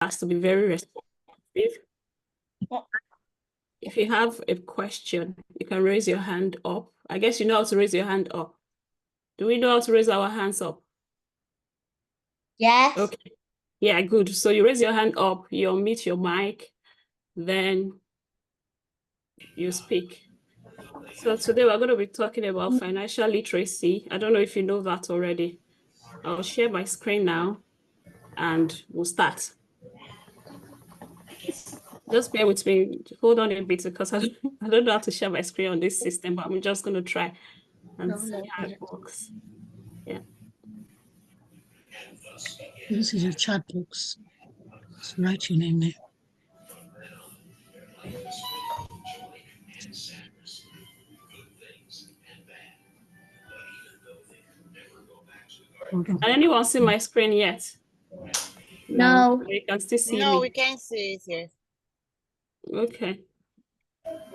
has to be very responsive. If you have a question, you can raise your hand up. I guess you know how to raise your hand up. Do we know how to raise our hands up? Yes. Okay. Yeah, good. So you raise your hand up, you unmute your mic, then you speak. So today we're going to be talking about financial literacy. I don't know if you know that already. I'll share my screen now and we'll start. Just bear with me. Hold on a bit because I don't know how to share my screen on this system, but I'm just going to try and see how it works. Yeah. This is your chat box. Just write your name there. Can anyone see my screen yet? No. You can still see No, me. we can't see it yet. Okay.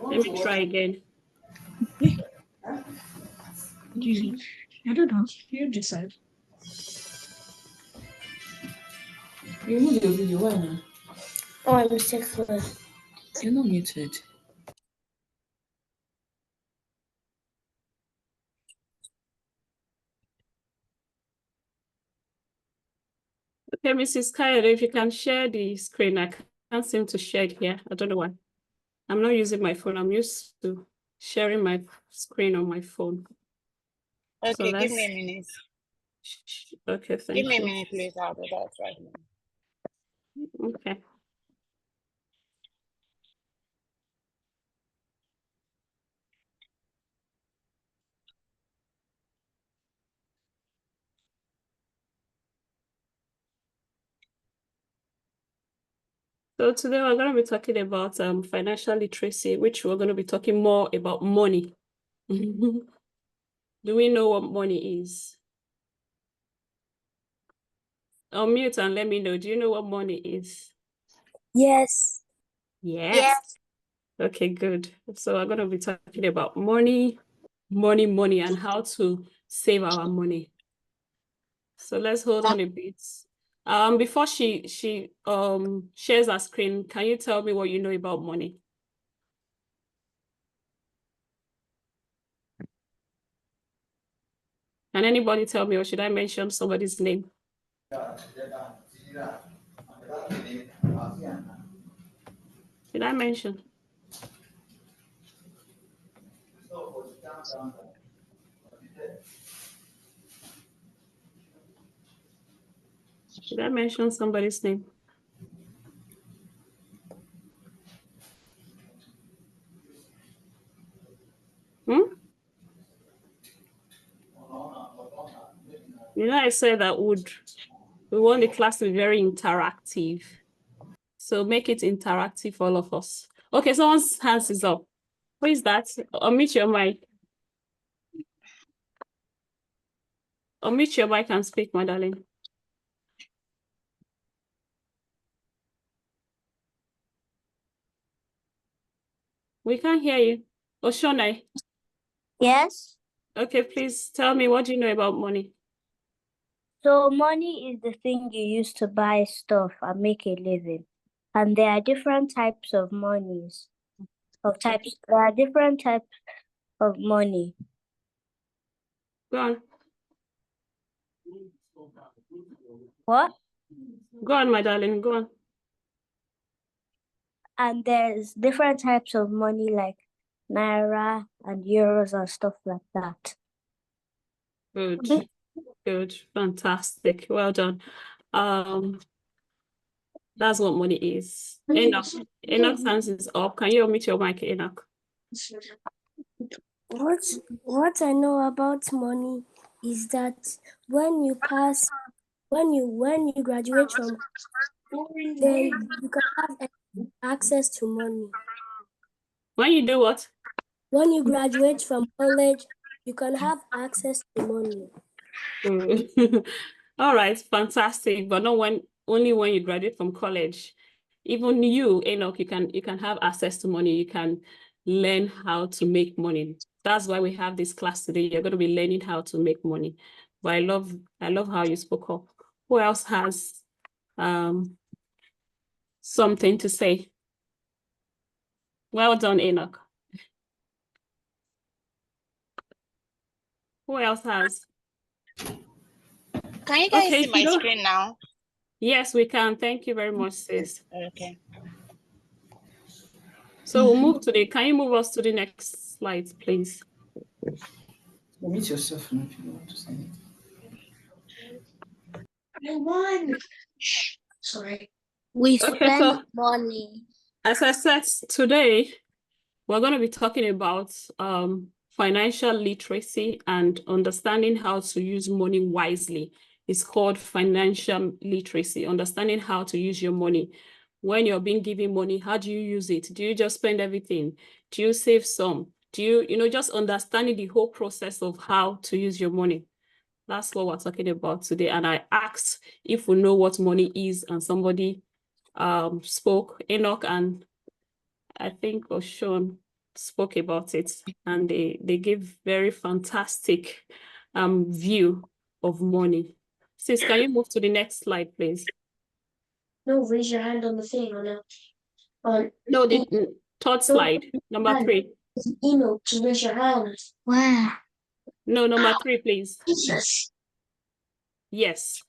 Let me try again. I don't know. You decide. You moved your video, why now? Oh, I'm sick. You're not muted. Okay, Mrs. Kayode, if you can share the screen. I can't seem to share it here. I don't know why. I'm not using my phone. I'm used to sharing my screen on my phone. Okay, So give me a minute. Okay, thank Give me you. a minute, please. I'll do that right now. Okay. So today we're going to be talking about financial literacy, which we're going to be talking more about money. Do we know what money is? Unmute and let me know. Do you know what money is? Yes. Yes. Okay, good. So we're going to be talking about money, and how to save our money. So let's hold on a bit. Before she shares her screen, can you tell me what you know about money? Can anybody tell me, or should I mention somebody's name? Should I mention? Should I mention somebody's name? You know, I said that we want the class to be very interactive. So make it interactive for all of us. Okay, someone's hands is up. Who is that? Unmute your mic. Unmute your mic and speak, my darling. We can't hear you. Oshone. Yes. Okay, please tell me, what do you know about money? So money is the thing you use to buy stuff and make a living. And there are different types of monies. There are different types of money. Go on. What? Go on, my darling, go on. And there's different types of money like Naira and euros and stuff like that. Good, good, fantastic. Well done. That's what money is. Enoch's hands is up. Can you unmute your mic, Enoch? What I know about money is that when you graduate from, then you can have access to money. When you do what? When you graduate from college, you can have access to money. All right, fantastic. But not only when you graduate from college. Even you, Enoch, you can have access to money. You can learn how to make money. That's why we have this class today. You're going to be learning how to make money. But I love how you spoke up. Who else has something to say? Well done, Enoch. Who else has? Can you guys Okay, see my no. screen now? Yes, we can. Thank you very much, sis. Okay. So we'll move to can you move us to the next slide, please? Meet yourself now if you want to say it. I won. Sorry. We Okay, spend so money. as I said, today we're going to be talking about financial literacy and understanding how to use money wisely. It's called financial literacy, understanding how to use your money. When you're being given money, how do you use it? Do you just spend everything? Do you save some? Do you, just understanding the whole process of how to use your money? That's what we're talking about today. And I asked if we know what money is, and somebody spoke, Enoch, and I think Oshun spoke about it, and they gave very fantastic view of money. Sis, can you move to the next slide, please? No, raise your hand on the thing on No, the third slide, number 3. email to raise your hand. Wow. No, number 3, please. Jesus. Yes,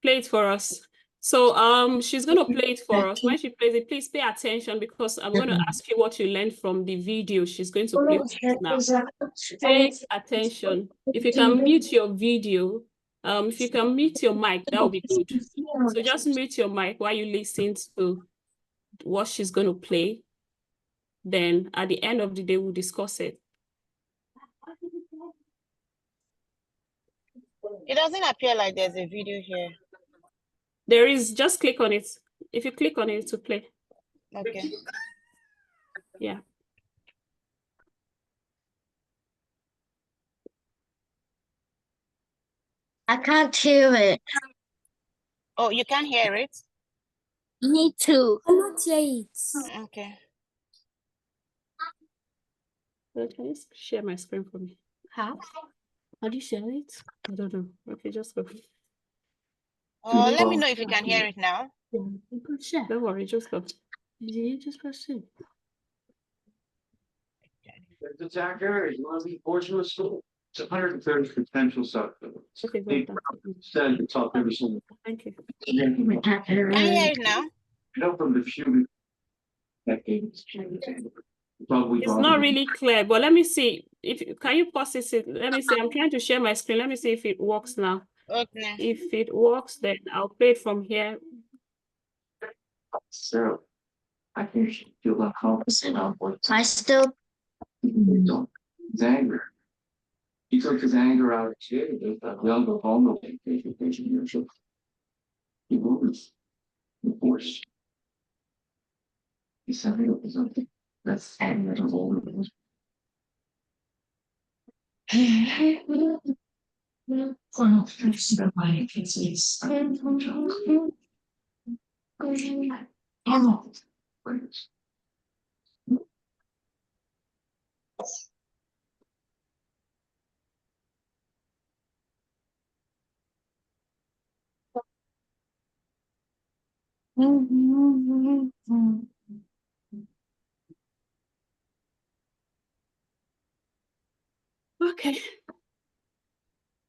play it for us. So she's gonna play it for us. When she plays it, please pay attention, because I'm gonna ask you what you learned from the video she's going to play for us now. Pay attention. If you can mute your video, if you can mute your mic, that would be good. So just mute your mic while you listen to what she's going to play. Then at the end of the day, we'll discuss it. It doesn't appear like there's a video here. There is, just click on it. If you click on it to play. Okay. Yeah. I can't hear it. Oh, you can't hear it? Me too. Not yet. Okay. Can you share my screen for me? How do you share it? I don't know. Okay, just go. Let me know if you can hear it now. Don't worry, just go. You just press it. The attacker is one of the portion of school. It's 130 potential subjects. Okay, They go. said it's all every single. Thank you. Can you hear it now? Help from the few. It's not really clear, but let me see. Can you pause it? Let me see. I'm trying to share my screen. Let me see if it works now. Okay. If it works, then I'll play it from here. So I think you like how I still. his anger. He took his anger out of jail. They thought they'll go home. He was forced. He said it was something that's admirable. Okay.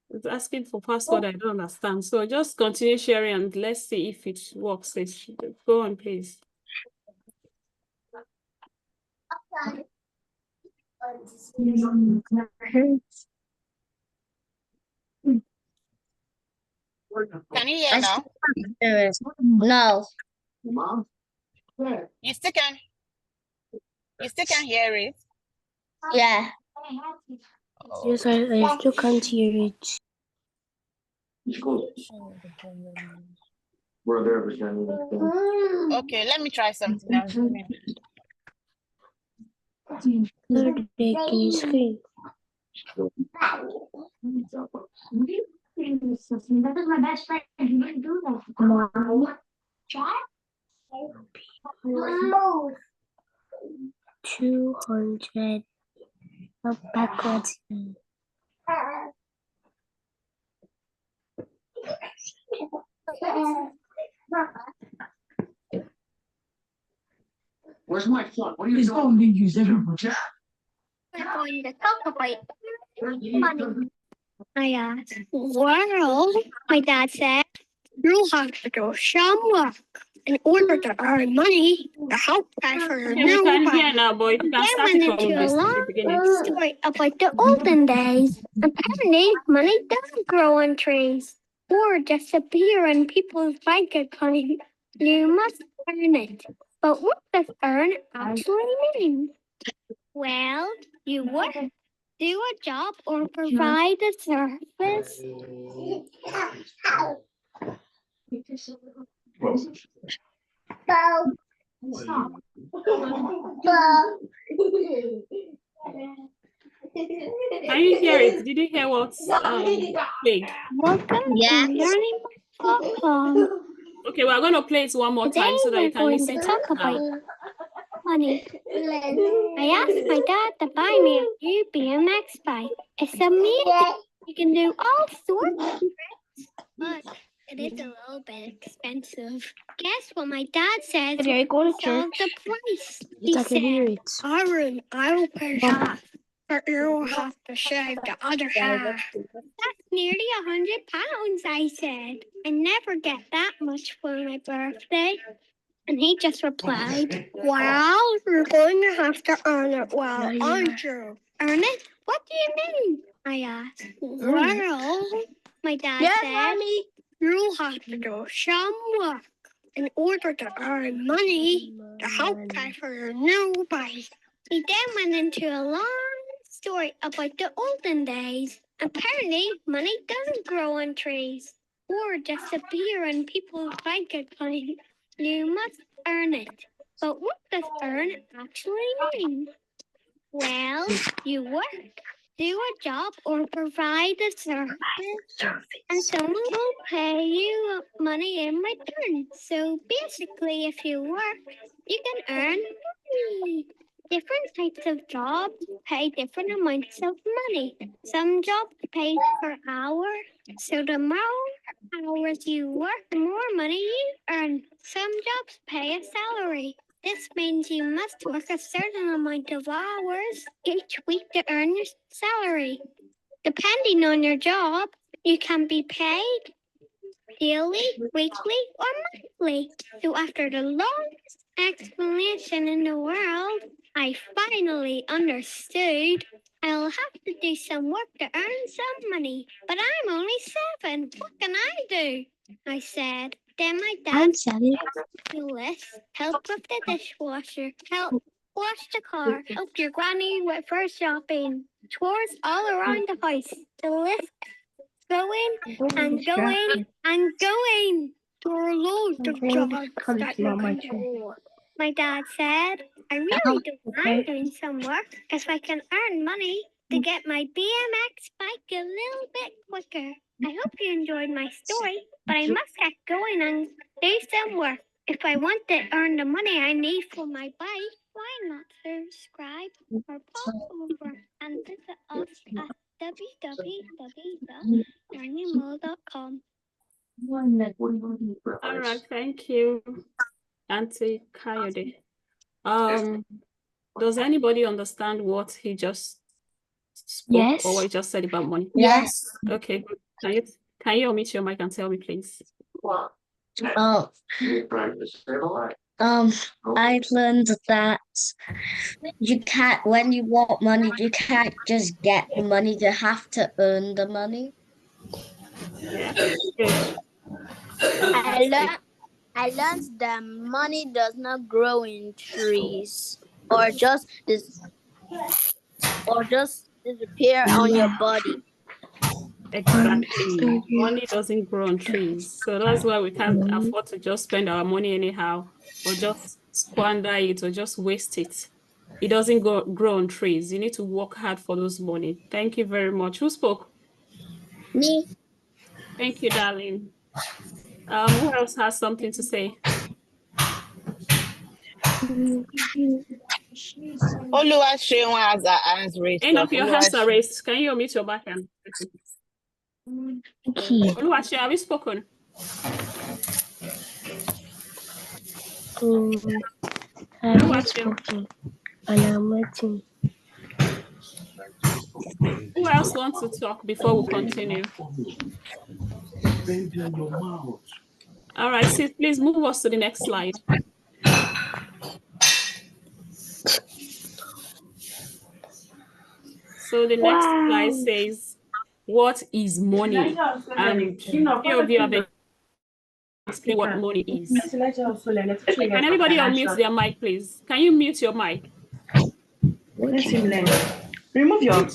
It's asking for password. I don't understand. So just continue sharing and let's see if it works. Go on, please. Can you hear now? No. Mom? You still can hear it? Yeah. Yes, I still can't hear it. Were there ever done? Okay, let me try something else. Third day, can you screen? That was my best friend. He didn't do that. Mom. No. 200 backwards. Where's my phone? What are you It's doing? not being used everywhere. We're going to talk about money. I asked, well, my dad said, you have to do some work in order to earn money to help pay for your Okay, we can hear new now, but if you can Then start went it from into a the long beginning. story about the olden days. Apparently, money doesn't grow on trees or disappear in people's bank accounts. You must earn it. But what does earn actually mean? Well, you work, do a job, or provide a service. Can you hear it? Did you hear what's played? Welcome to learning.com. Okay, we're going to play it one more Today time so that we're you can going listen to to talk it now. about money. I asked my dad to buy me a new BMX bike. It's amazing. You can do all sorts of tricks, but it is a little bit expensive. Guess what my dad said? Are you going to Solve church? the price. You He can hear said, it. Aaron, I will pay half, but you'll have to shave the other half. That's nearly £100, I said. I never get that much for my birthday. And he just replied, well, you're going to have to earn it well, aren't you? Earn it? What do you mean? I asked. Well, my dad said, you'll have to do some work in order to earn money to help pay for your new bike. He then went into a long story about the olden days. Apparently, money doesn't grow on trees or disappear in people's bank accounts. You must earn it. But what does earn actually mean? Well, you work, do a job, or provide a service, and someone will pay you money in return. So basically, if you work, you can earn money. Different types of jobs pay different amounts of money. Some jobs pay per hour, so the more hours you work, the more money you earn. Some jobs pay a salary. This means you must work a certain amount of hours each week to earn your salary. Depending on your job, you can be paid daily, weekly, or monthly. So after the longest explanation in the world, I finally understood. I'll have to do some work to earn some money, but I'm only 7. What can I do? I said. Then my dad the list, help with the dishwasher, help wash the car, help your granny with her shopping, chores all around the house. The list going and going and going. There are loads of jobs that you can do. My dad said, I really don't mind doing some work if I can earn money to get my BMX bike a little bit quicker. I hope you enjoyed my story, but I must get going and do some work. If I want to earn the money I need for my bike, why not subscribe or pop over and visit us at www.learningmode.com. All right, thank you, Auntie Kayode. Does anybody understand what he just spoke or what he just said about money? Yes. Okay, can you unmute your mic and tell me, please? I learned that you can't, when you want money, you can't just get the money, you have to earn the money. Yeah, good. I learned that money does not grow in trees or just disappear on your body. Exactly. Money doesn't grow on trees. So that's why we can't afford to just spend our money anyhow or just squander it or just waste it. It doesn't grow on trees. You need to work hard for those money. Thank you very much. Who spoke? Me. Thank you, darling. Who else has something to say? Oluwaseun has raised End up. of your hands are raised. Can you unmute your back and Oluwaseun, have you spoken? I'm Who not else? cooking. And I'm waiting. Who else wants to talk before we continue? All right, sis, please move us to the next slide. So the next slide says, what is money? And few of you have explained what money is. Can everybody unmute their mic, please? Can you mute your mic? Remove your.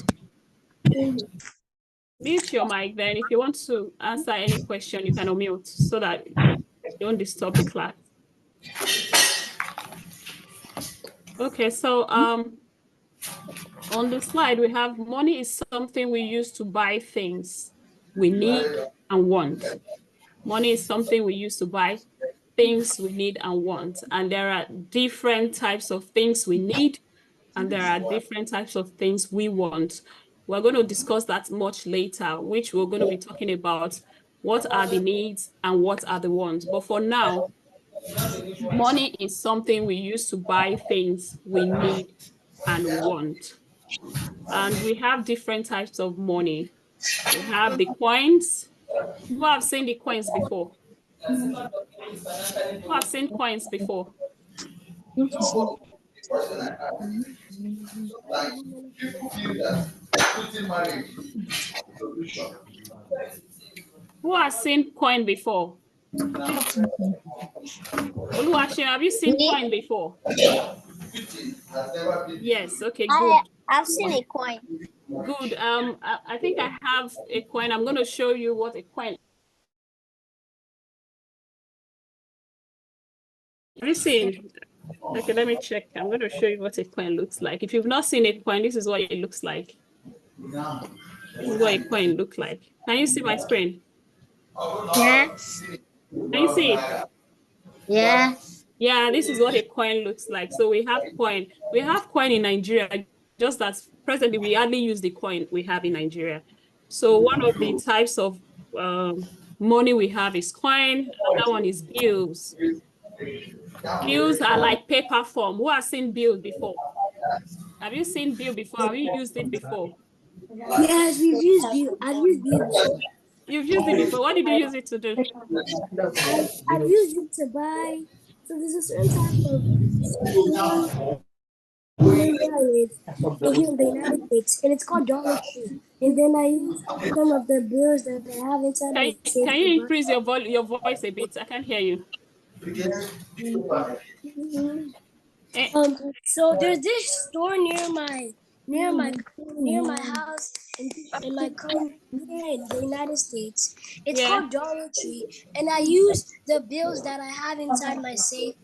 Mute your mic, then if you want to answer any question, you can unmute so that you don't disturb the class. Okay, so on the slide, we have money is something we use to buy things we need and want. Money is something we use to buy things we need and want. And there are different types of things we need, and there are different types of things we want. We're going to discuss that much later, which we're going to be talking about what are the needs and what are the wants. But for now, money is something we use to buy things we need and want. And we have different types of money. We have the coins. Who have seen the coins before? Who have seen coins before? Who has seen coin before? Oluwaseun, have you seen coin before? Yes, okay, good. I've seen a coin. Good. I think I have a coin. I'm going to show you what a coin. Have you seen? Okay, let me check. I'm going to show you what a coin looks like. If you've not seen a coin, this is what it looks like. This is what a coin looks like. Can you see my screen? Yes. Can you see it? Yeah. Yeah, this is what a coin looks like. So we have coin. We have coin in Nigeria, just as presently we hardly use the coin we have in Nigeria. So one of the types of money we have is coin. Another one is bills. Bills are like paper form. Who has seen bill before? Have you seen bill before? Have you used it before? Yes, we've used bill. I've used bills. You've used it before. What did you use it to do? I've used it to buy. So there's a certain type of store here in the United States, and it's called Dollar Tree. And then I use some of the bills that I have inside my safe Can you increase your voice a bit? I can't hear you. So there's this store near my house in my country here in the United States. It's called Dollar Tree, and I use the bills that I have inside my safe.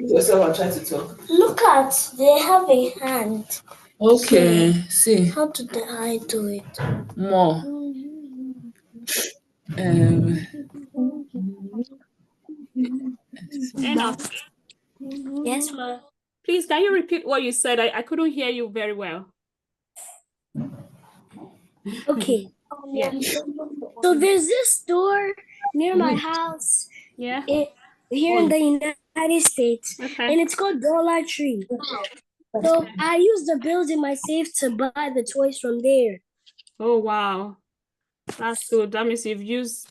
Yourself and try to talk. Look at, they have a hand. Okay, see. How do I do it? More. Yes, ma. Please, can you repeat what you said? I couldn't hear you very well. Okay. Yeah. So there's this store near my house. Yeah. Here in the United States. Okay. And it's called Dollar Tree. So I use the bills in my safe to buy the toys from there. Oh, wow. That's good. That means you've used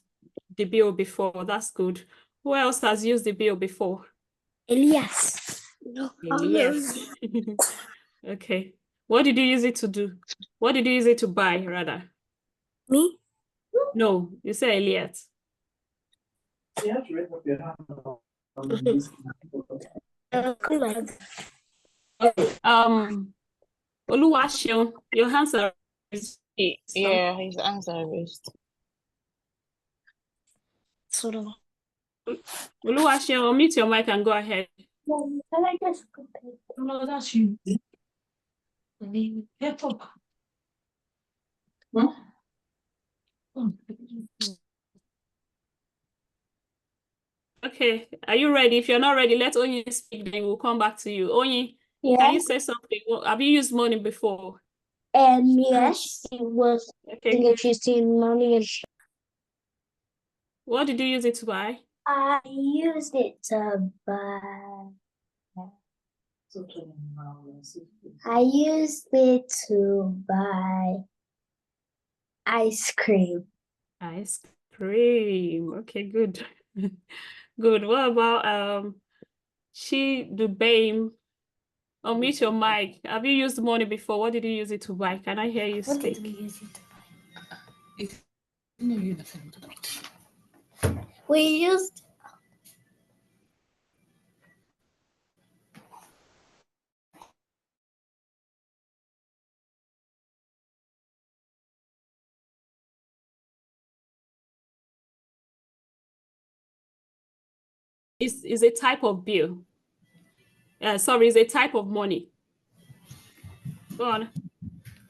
the bill before. That's good. Who else has used the bill before? Elias. Elias. Okay. What did you use it to do? What did you use it to buy, rather? Me? No, you say Elias. Oluwaseun, your hands are raised. Yeah, his hands are raised. Oluwaseun, unmute your mic and go ahead. Can I just No, that's you. Talk. Okay, are you ready? If you're not ready, let Onyi speak, then we'll come back to you. Onyi, Yeah. Can you say something? Well, have you used money before? Yes, it was. I Okay, think good. if you see money and What did you use it to buy? I used it to buy. I used it to buy ice cream. Ice cream. Okay, good. Good. What about the BAME? Unmute your mic. Have you used money before? What did you use it to buy? Can I hear you What did speak? we use it to buy? No, you nothing to buy. We used Is a type of bill. Sorry, it's a type of money. Go on.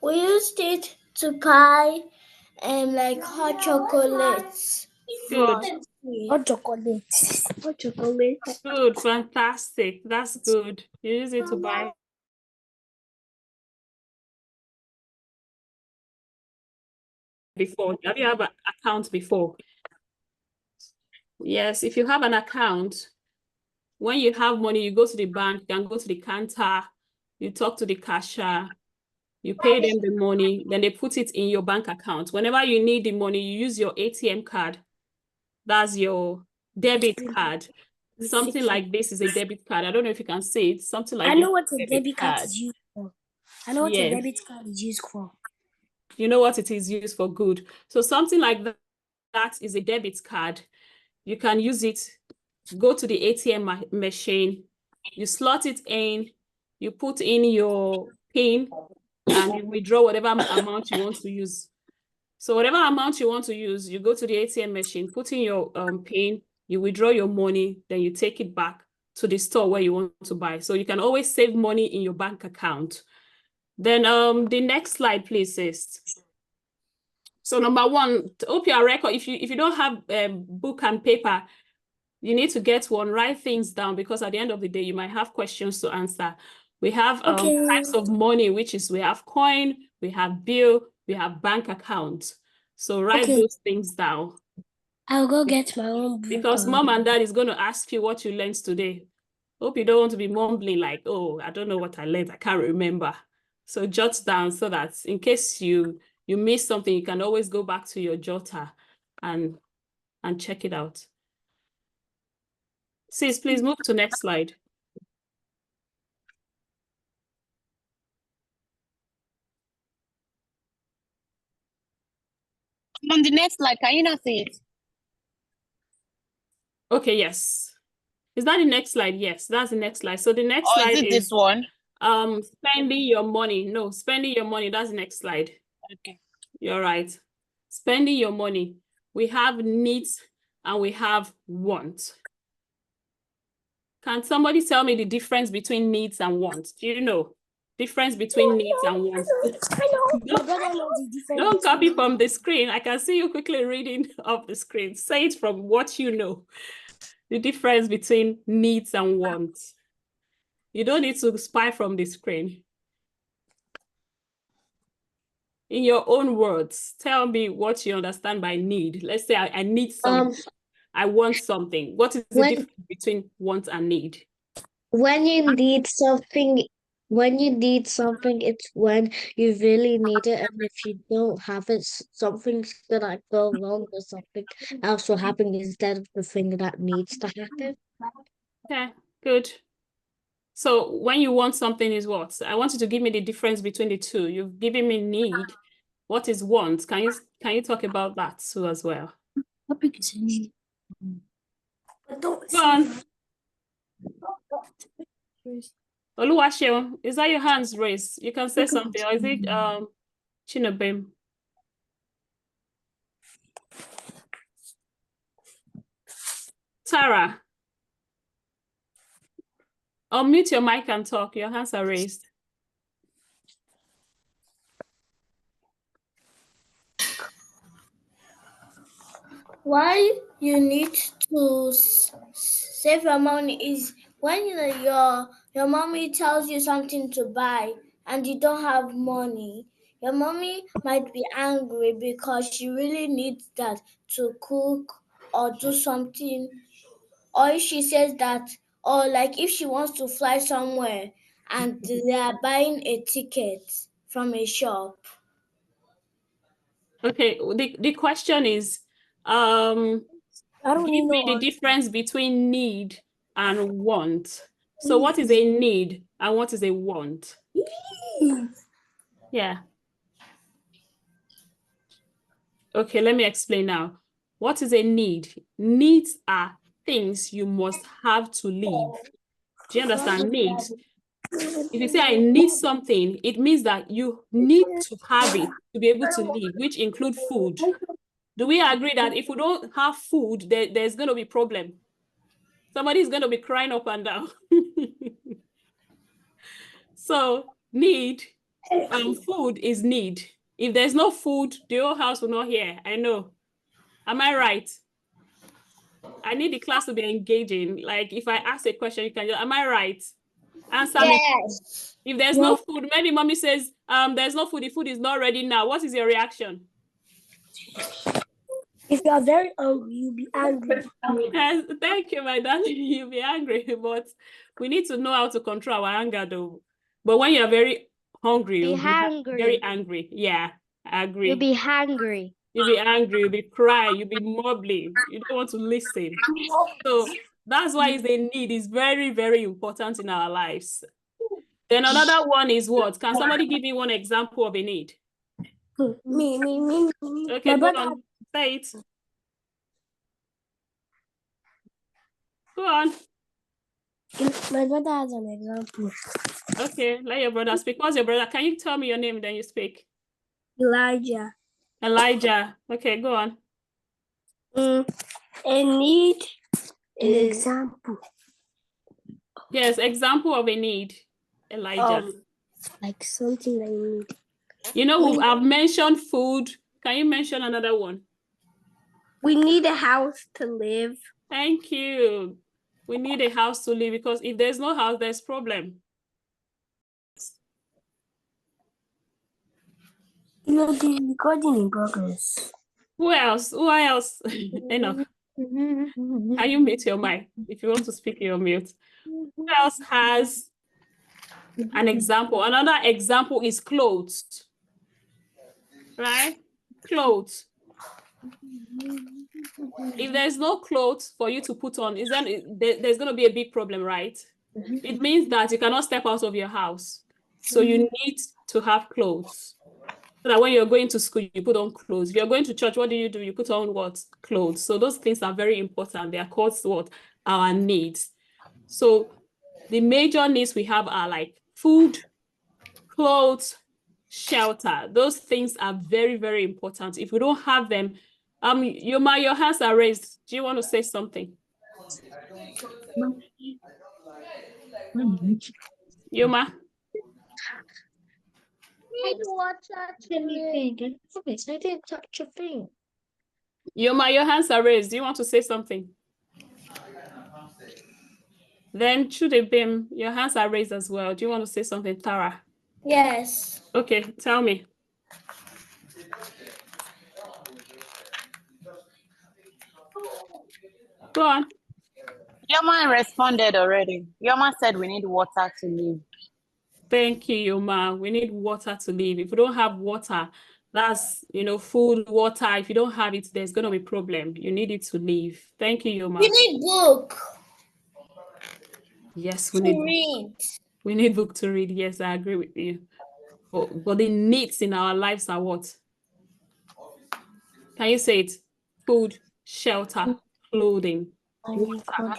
we used it to buy like hot chocolates. Good. Hot chocolates. Hot chocolates. Good. Fantastic. That's good. You use it to buy before. Have you have an account before? Yes. If you have an account, when you have money, you go to the bank, you can go to the counter, you talk to the cashier, you pay them the money, then they put it in your bank account. Whenever you need the money, you use your ATM card. That's your debit card. Something like this is a debit card. I don't know if you can see it. Something like I this know what is a debit card is used for. I know what a Yes. debit card is used for. You know what it is used for, good. So something like that is a debit card. You can use it, go to the ATM machine, you slot it in, you put in your PIN, and you withdraw whatever amount you want to use. So whatever amount you want to use, you go to the ATM machine, put in your PIN, you withdraw your money, then you take it back to the store where you want to buy. So you can always save money in your bank account. Then the next slide, please, sis. So number one, to open your record, if you don't have book and paper, you need to get one, write things down, because at the end of the day, you might have questions to answer. We have types of money, which is we have coin, we have bill, we have bank account. So write those things down. I'll go get my own book. Because mom and dad is going to ask you what you learned today. Hope you don't want to be mumbling like, oh, I don't know what I learned, I can't remember. So jot down so that in case you miss something, you can always go back to your jotter and check it out. Sis, please move to next slide. On the next slide, can you not see it? Okay, yes. Is that the next slide? Yes, that's the next slide. So the next Or slide is it this one? spending your money. No, spending your money. That's the next slide. Okay. You're right. Spending your money. We have needs and we have wants. Can somebody tell me the difference between needs and wants? Do you know? Difference between needs and wants. I know. My brother knows the difference. Don't copy from the screen. I can see you quickly reading off the screen. Say it from what you know. The difference between needs and wants. You don't need to spy from the screen. In your own words, tell me what you understand by need. Let's say I need something. I want something. What is the difference between want and need? When you need something, it's when you really need it, and if you don't have it, something's gonna go wrong or something else will happen instead of the thing that needs to happen. Okay, good. So when you want something is what? I want you to give me the difference between the two. You've given me need. What is want? Can you talk about that too as well? Go on. Oluwaseun, is that your hands raised? You can say something, or is it Chinabem? Tara, unmute your mic and talk. Your hands are raised. Why you need to save your money is when you're your mommy tells you something to buy and you don't have money, your mommy might be angry because she really needs that to cook or do something. Or if she says that, or like if she wants to fly somewhere and they are buying a ticket from a shop. Okay, the question is, give me the difference between need and want. So what is a need and what is a want? Yeah. Okay, let me explain now. What is a need? Needs are things you must have to live. Do you understand? Needs. If you say I need something, it means that you need to have it to be able to live, which include food. Do we agree that if we don't have food, there's going to be problem? Somebody's going to be crying up and down. So need, food is need. If there's no food, the whole house will not hear. I know. Am I right? I need the class to be engaging. Like if I ask a question, you can just, am I right? Answer me. Yes. If there's no food, maybe mommy says, there's no food, the food is not ready now. What is your reaction? If you are very hungry, you'll be angry. Yes, thank you, my darling. You'll be angry, but we need to know how to control our anger though. But when you're very hungry, you'll be very angry. Yeah, I agree. You'll be hungry. You'll be angry, you'll be crying, you'll be mumbling. You don't want to listen. So that's why it's a need. It's very, very important in our lives. Then another one is what? Can somebody give me one example of a need? Me. Okay, go on. Say it. Go on. My brother has an example. Okay, let your brother speak. What's your brother? Can you tell me your name, then you speak? Elijah. Elijah. Okay, go on. A need an example. Yes, example of a need, Elijah. Like something I need. You know, I've mentioned food. Can you mention another one? We need a house to live. Thank you. We need a house to live because if there's no house, there's problem. You know, the recording in progress. Who else? Who else? Enough. Can you mute your mic? If you want to speak, you're mute. Who else has an example? Another example is clothes. Right? Clothes. If there's no clothes for you to put on, there's going to be a big problem, right? It means that you cannot step out of your house. So you need to have clothes. So that when you're going to school, you put on clothes. If you're going to church, what do? You put on what? Clothes. So those things are very important. They are called what? Our needs. So the major needs we have are like food, clothes, shelter. Those things are very, very important. If we don't have them, Yoma, your hands are raised. Do you want to say something? Yoma? I didn't touch a thing. Yoma, your hands are raised. Do you want to say something? Then Chudebim, your hands are raised as well. Do you want to say something, Tara? Yes. Okay, tell me. Go on. Yoma responded already. Yoma said we need water to live. Thank you, Yoma. We need water to live. If we don't have water, that's, food, water. If you don't have it, there's going to be a problem. You need it to live. Thank you, Yoma. We need book. Yes, we need read. We need book to read. Yes, I agree with you. But the needs in our lives are what? Can you say it? Food, shelter, clothing, water.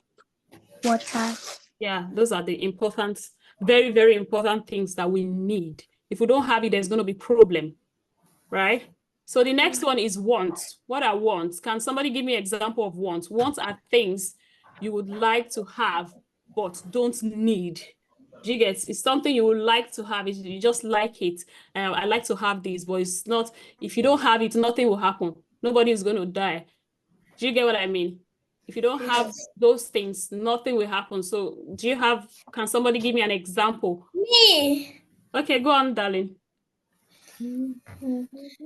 Water. Yeah, those are the important, very, very important things that we need. If we don't have it, there's going to be problem, right? So the next one is wants. What are wants? Can somebody give me an example of wants? Wants are things you would like to have, but don't need. Do you get? It's something you would like to have. You just like it. I like to have this, but it's not. If you don't have it, nothing will happen. Nobody is going to die. Do you get what I mean? If you don't have those things, nothing will happen. So can somebody give me an example? Me. Okay, go on, darling.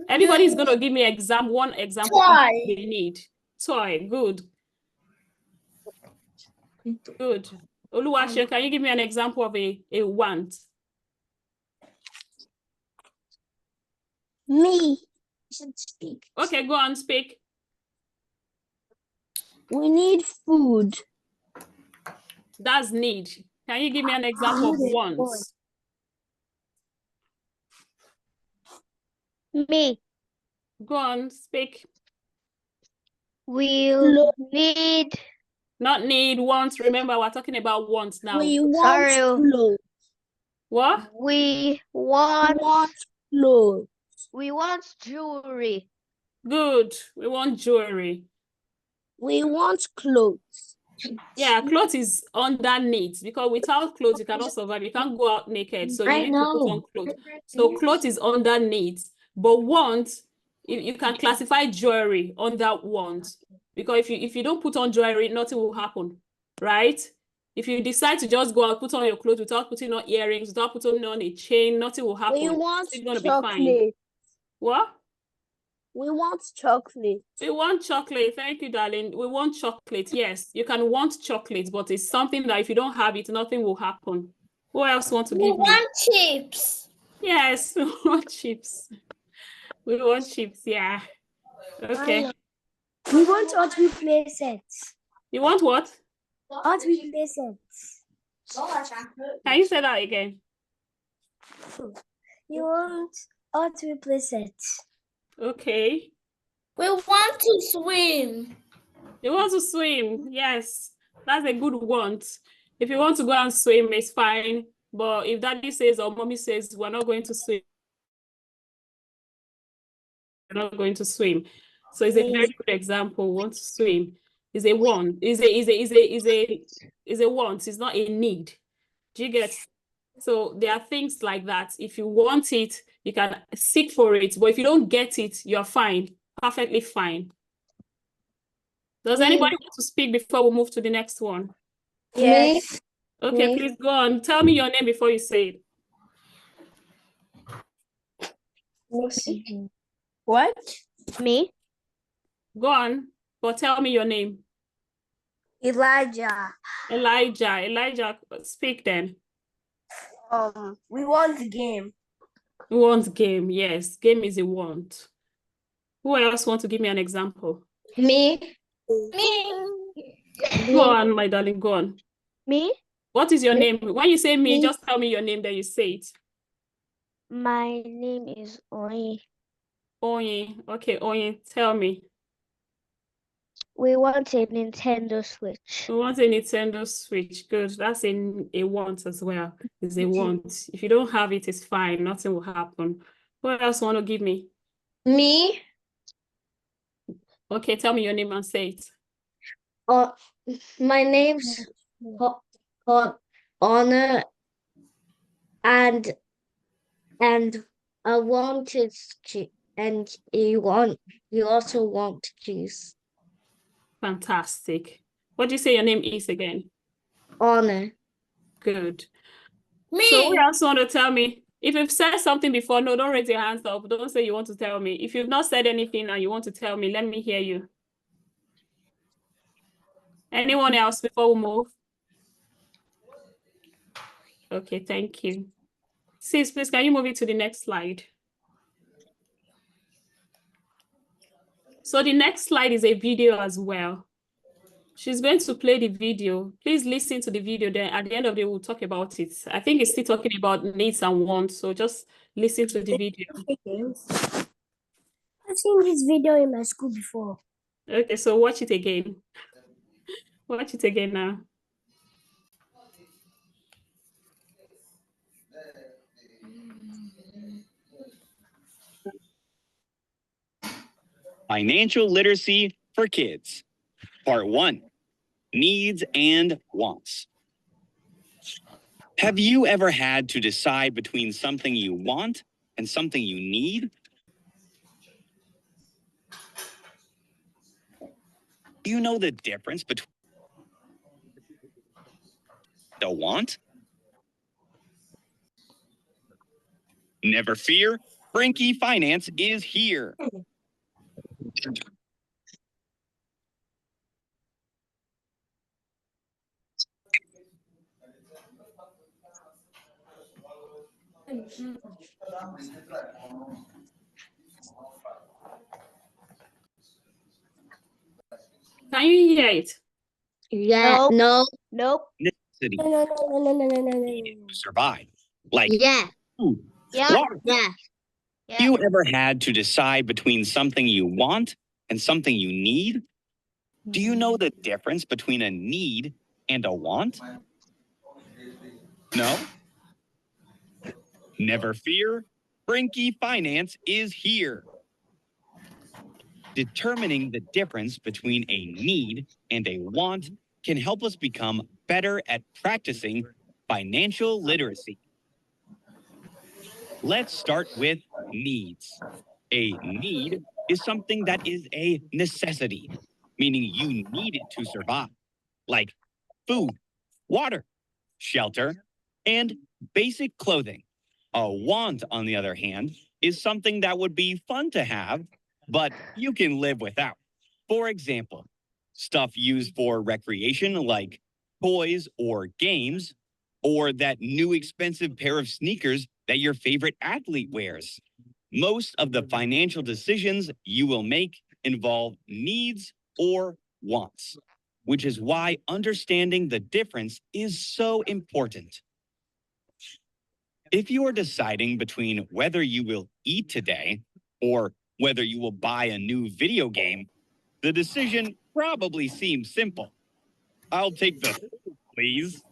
Everybody's going to give me one example Toy. they need. Toy, good. Good. Oluwase, can you give me an example of a want? Me. Should speak. Okay, go on, speak. We need food. That's need. Can you give me an example of wants? Me. Go on, speak. We'll need. Not need, wants. Remember, we're talking about wants now. We want clothes. What? We want clothes. We want jewelry. Good. We want jewelry. We want clothes. Yeah, clothes is under needs because without clothes you cannot survive. You can't go out naked, so you need to put on clothes. So clothes is under needs, but want, you can classify jewelry under want because if you don't put on jewelry, nothing will happen, right? If you decide to just go out, put on your clothes without putting on earrings, without putting on a chain, nothing will happen. We want it's gonna chocolate. Be fine. What? We want chocolate. We want chocolate. Thank you, darling. We want chocolate. Yes, you can want chocolate, but it's something that if you don't have it, nothing will happen. Who else want to We give me? want chips. Yes, we want chips. We want chips, yeah. Okay. We want Hot Replay sets. You want what? Hot Replay sets. Can you say that again? You want Hot Replay sets. Okay. We want to swim. You want to swim? Yes, that's a good want. If you want to go and swim, it's fine. But if daddy says or mommy says we're not going to swim, we're not going to swim. So it's a very good example. Want to swim is a want. Is a want. It's not a need. Do you get? So there are things like that. If you want it, you can seek for it. But if you don't get it, you're fine. Perfectly fine. Does anybody want to speak before we move to the next one? Yes. Okay, please go on. Tell me your name before you say it. What? Me? Go on, but tell me your name. Elijah. Elijah, speak then. We want the game. We want game, yes. Game is a want. Who else want to give me an example? Me. Go on, my darling, go on. Me? What is your name? When you say me, just tell me your name, then you say it. My name is Oyi. Oyi. Okay, Oyi, tell me. We want a Nintendo Switch. We want a Nintendo Switch. Good. That's a want as well. It's a want. If you don't have it, it's fine. Nothing will happen. Who else want to give me? Me? Okay, tell me your name and say it. My name's Honor, and I wanted to, and you also want juice. Fantastic. What do you say your name is again? Honor. Good. Me. So who else want to tell me? If you've said something before, no, don't raise your hands up. Don't say you want to tell me. If you've not said anything and you want to tell me, let me hear you. Anyone else before we move? Okay, thank you. Sis, please, can you move it to the next slide? So the next slide is a video as well. She's going to play the video. Please listen to the video. Then at the end of the day, we'll talk about it. I think it's still talking about needs and wants. So just listen to the video. I've seen this video in my school before. Okay, so watch it again. Watch it again now. Financial literacy for kids. Part 1, needs and wants. Have you ever had to decide between something you want and something you need? Do you know the difference between a want? Never fear, Frankie Finance is here. Can you hear it? Yeah. No. Nope. Necessity No. to survive, like Yeah. food, Yeah. water. Yeah. Have you ever had to decide between something you want and something you need? Do you know the difference between a need and a want? No? Never fear, Frankie Finance is here. Determining the difference between a need and a want can help us become better at practicing financial literacy. Let's start with needs. A need is something that is a necessity, meaning you need it to survive, like food, water, shelter, and basic clothing. A want, on the other hand, is something that would be fun to have, but you can live without. For example, stuff used for recreation like toys or games, or that new expensive pair of sneakers that your favorite athlete wears. Most of the financial decisions you will make involve needs or wants, which is why understanding the difference is so important. If you are deciding between whether you will eat today or whether you will buy a new video game, the decision probably seems simple. I'll take the food, please.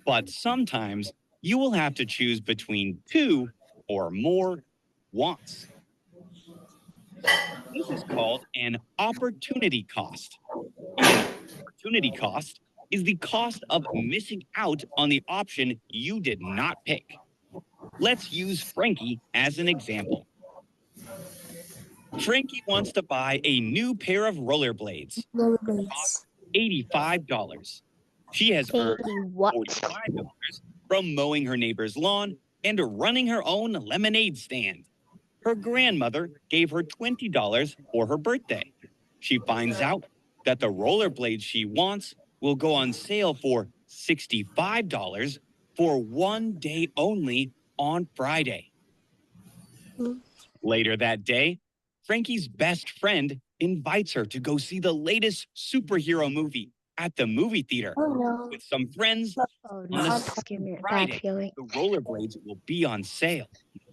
But sometimes you will have to choose between two or more wants. This is called an opportunity cost. An opportunity cost is the cost of missing out on the option you did not pick. Let's use Frankie as an example. Frankie wants to buy a new pair of rollerblades. Cost $85. She has earned $45 from mowing her neighbor's lawn and running her own lemonade stand. Her grandmother gave her $20 for her birthday. She finds out that the rollerblades she wants will go on sale for $65 for one day only on Friday. Later that day, Frankie's best friend invites her to go see the latest superhero movie at the movie theater with some friends. On the Friday, the rollerblades will be on sale.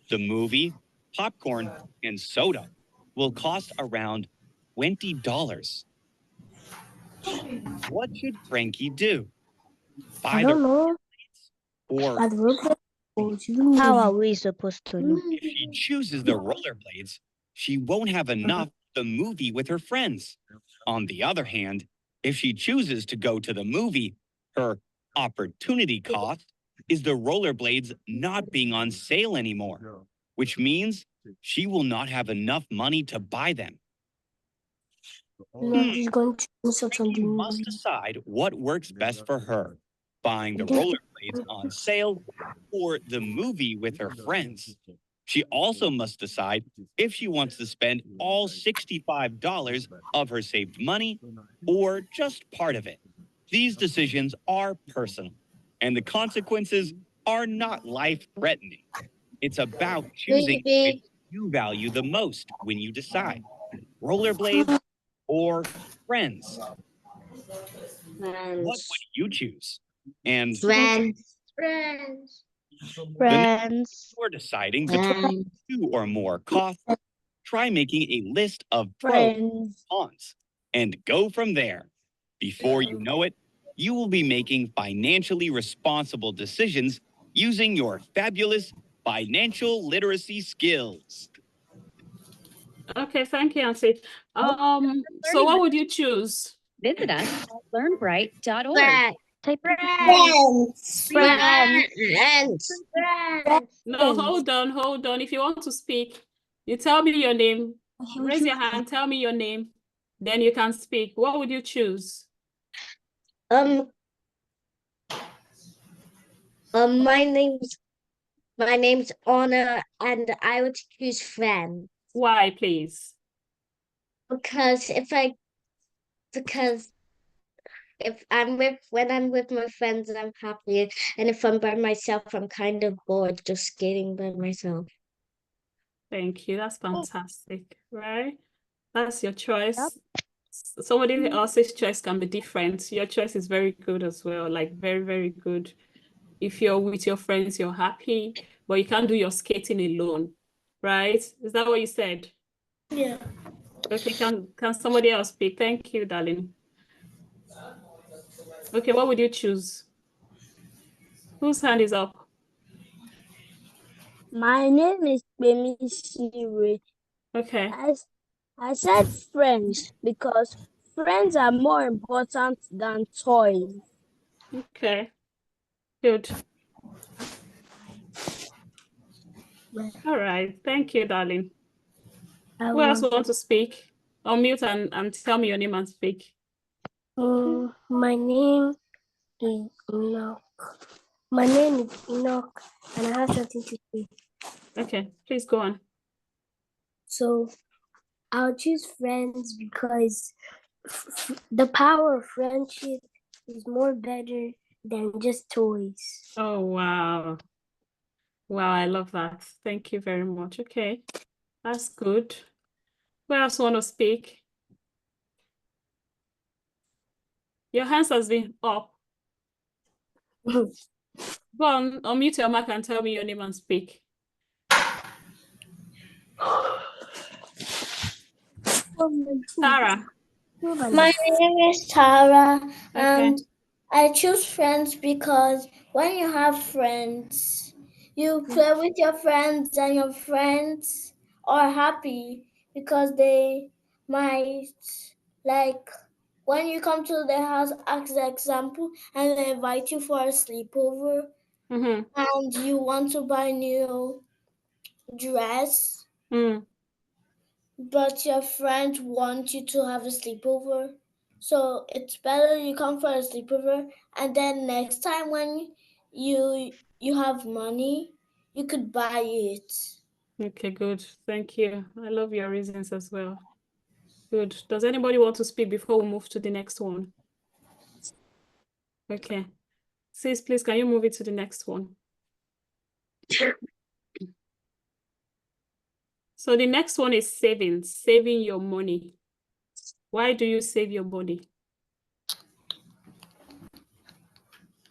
The movie, popcorn, and soda will cost around $20. What should Frankie do? Buy the know. or How are we supposed to know? if she chooses the rollerblades, she won't have enough the movie with her friends. On the other hand, if she chooses to go to the movie, her opportunity cost is the rollerblades not being on sale anymore, which means she will not have enough money to buy them. She's going to miss out on the She must movie. decide what works best for her, buying the rollerblades on sale or the movie with her friends. She also must decide if she wants to spend all $65 of her saved money or just part of it. These decisions are personal, and the consequences are not life-threatening. It's about choosing what you value the most when you decide. Rollerblades or friends? What would you choose? And Friends. before deciding between two or more costs, try making a list of pros and cons and go from there. Before you know it, you will be making financially responsible decisions using your fabulous financial literacy skills. Okay, thank you, Auntie. So what would you choose? Visit us at learnbright.org. Friends. No, hold on. If you want to speak, you tell me your name. Raise your hand. Tell me your name. Then you can speak. What would you choose? My name's Honor, and I would choose friends Why, please? because when I'm with my friends, I'm happy, and if I'm by myself, I'm kind of bored just skating by myself. Thank you. That's fantastic, right? That's your choice. Somebody else's choice can be different. Your choice is very good as well, like very, very good. If you're with your friends, you're happy, but you can't do your skating alone, right? Is that what you said? Yeah. Okay, can somebody else speak? Thank you, darling. Okay, what would you choose? Whose hand is up? My name is Bemi. Okay. I said friends because friends are more important than toys. Okay, good. All right, thank you, darling. Who else want to speak? Unmute and tell me your name and speak. My name is Enoch. My name is Enoch, and I have something to say. Okay, please go on. So I'll choose friends because the power of friendship is more better than just toys. Oh, wow. Wow, I love that. Thank you very much. Okay, that's good. Who else want to speak? Your hands has been up. Go on, unmute your mic and tell me your name and speak. Tara. My name is Tara, Okay. and I choose friends because when you have friends, you play with your friends, and your friends are happy because they might, like, when you come to their house, as an example, and they invite you for a sleepover, and you want to buy new dress, but your friends want you to have a sleepover. So it's better you come for a sleepover, and then next time when you have money, you could buy it. Okay, good. Thank you. I love your reasons as well. Good. Does anybody want to speak before we move to the next one? Okay. Sis, please, can you move it to the next one? So the next one is saving your money. Why do you save your money?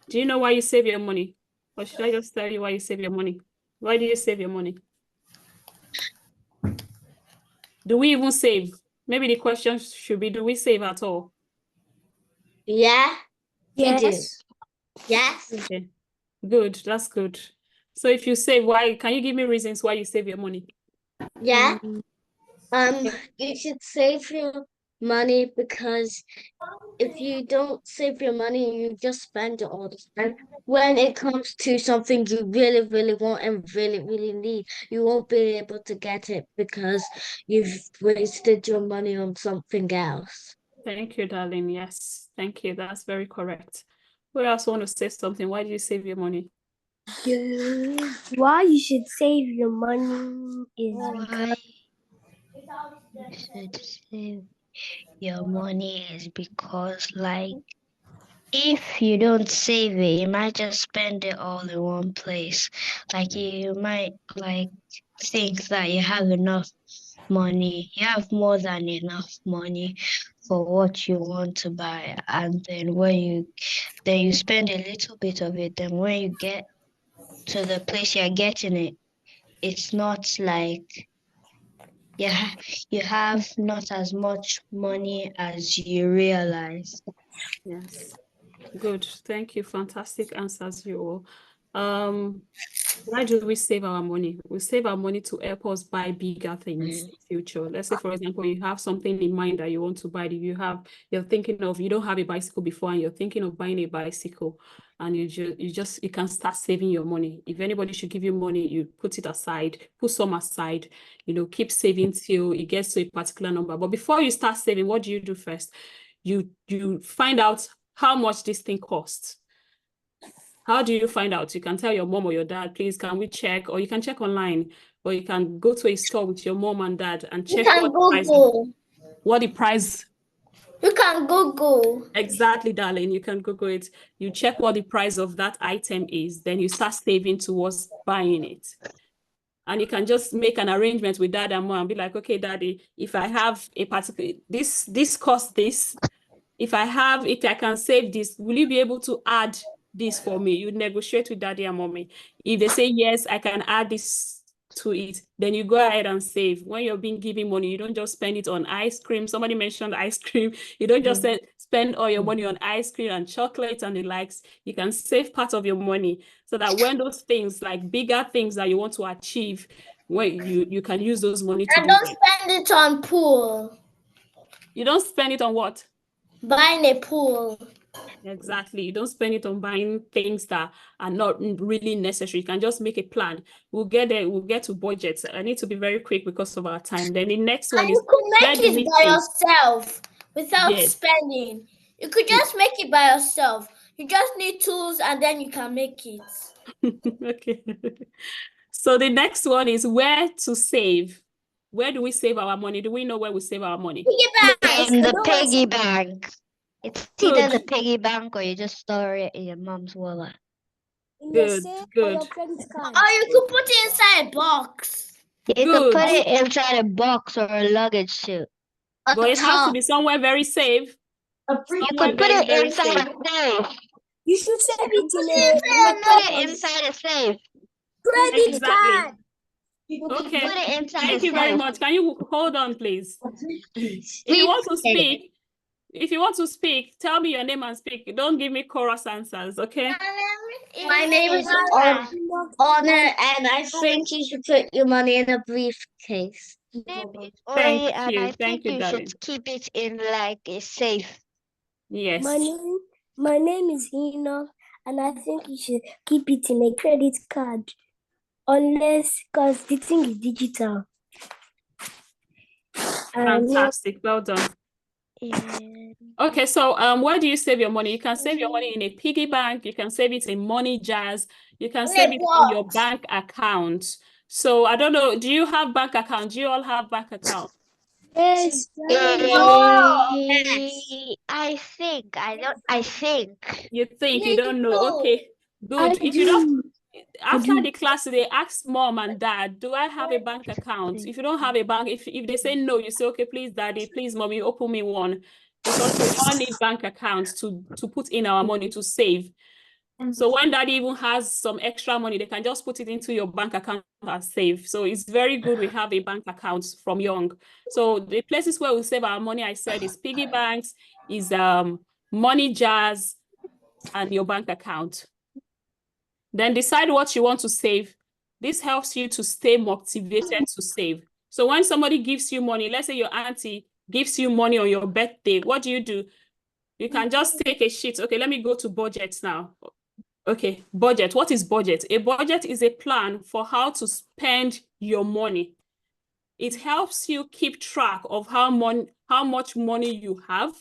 Do you know why you save your money? Or should I just tell you why you save your money? Why do you save your money? Do we even save? Maybe the question should be, do we save at all? Yeah. Yes. Yes. Okay. Good. That's good. So if you save, why? Can you give me reasons why you save your money? Yeah. You should save your money because if you don't save your money, you just spend it all the time. When it comes to something you really, really want and really, really need, you won't be able to get it because you've wasted your money on something else. Thank you, darling. Yes. Thank you. That's very correct. Who else want to say something? Why do you save your money? Why you should save your money is because You should save your money is because, like, if you don't save it, you might just spend it all in one place. Like, you might, like, think that you have enough money. You have more than enough money for what you want to buy. And then then you spend a little bit of it. Then when you get to the place you're getting it, it's not like you have not as much money as you realize. Yes. Good. Thank you. Fantastic answers, you all. Why do we save our money? We save our money to help us buy bigger things in the future. Let's say, for example, you have something in mind that you want to buy. You're thinking of, you don't have a bicycle before and you're thinking of buying a bicycle. and you can start saving your money. If anybody should give you money, you put it aside, put some aside, keep saving till it gets to a particular number. But before you start saving, what do you do first? You find out how much this thing costs. How do you find out? You can tell your mom or your dad, please, can we check? Or you can check online, or you can go to a store with your mom and dad and check what the price. You can Google. Exactly, darling. You can Google it. You check what the price of that item is. Then you start saving towards buying it. And you can just make an arrangement with dad and mom and be like, okay, daddy, if I have a particular, this costs this. If I can save this, will you be able to add this for me? You negotiate with daddy and mommy. If they say, yes, I can add this to it, then you go ahead and save. When you're being given money, you don't just spend it on ice cream. Somebody mentioned ice cream. You don't just spend all your money on ice cream and chocolate and the likes. You can save part of your money so that when those things, like bigger things that you want to achieve, when you can use those money to And don't spend it on pool. You don't spend it on what? Buying a pool. Exactly. You don't spend it on buying things that are not really necessary. You can just make a plan. We'll get there. We'll get to budgets. I need to be very quick because of our time. Then the next one is you could make it by yourself without spending. You could just make it by yourself. You just need tools and then you can make it. Okay. So the next one is where to save. Where do we save our money? Do we know where we save our money? In the piggy bank. It's either the piggy bank or you just store it in your mom's wallet. Good. Or you could put it inside a box. You could put it inside a box or a luggage suit. But it has to be somewhere very safe. You could put it inside a safe. You should save it Put it inside a safe. Credit card. Okay. Put it inside Thank you very much. Can you hold on, please? If you want to speak, tell me your name and speak. Don't give me chorus answers, okay? My name is Honor, and I think you should put your money in a briefcase. Thank you, you darling. should keep it in like a safe. Yes. My name is Enoch, and I think you should keep it in a credit card. Unless, because the thing is digital. Fantastic. Well done. Okay, so where do you save your money? You can save your money in a piggy bank. You can save it in money jars. You can save it in your bank account. So I don't know. Do you have bank account? Do you all have bank account? Yes. I think. I think. You think, you don't know. Okay, good. If you don't, after the class, they ask mom and dad, do I have a bank account? If you don't have a bank, if they say no, you say, okay, please, daddy, please, mommy, open me one. Because we all need bank accounts to put in our money to save. So when daddy even has some extra money, they can just put it into your bank account and save. So it's very good we have a bank account from young. So the places where we save our money, I said, is piggy banks, is money jars, and your bank account. Then decide what you want to save. This helps you to stay motivated to save. So when somebody gives you money, let's say your auntie gives you money on your birthday, what do? You can just take a sheet. Okay, let me go to budgets now. Okay, budget. What is budget? A budget is a plan for how to spend your money. It helps you keep track of how much money you have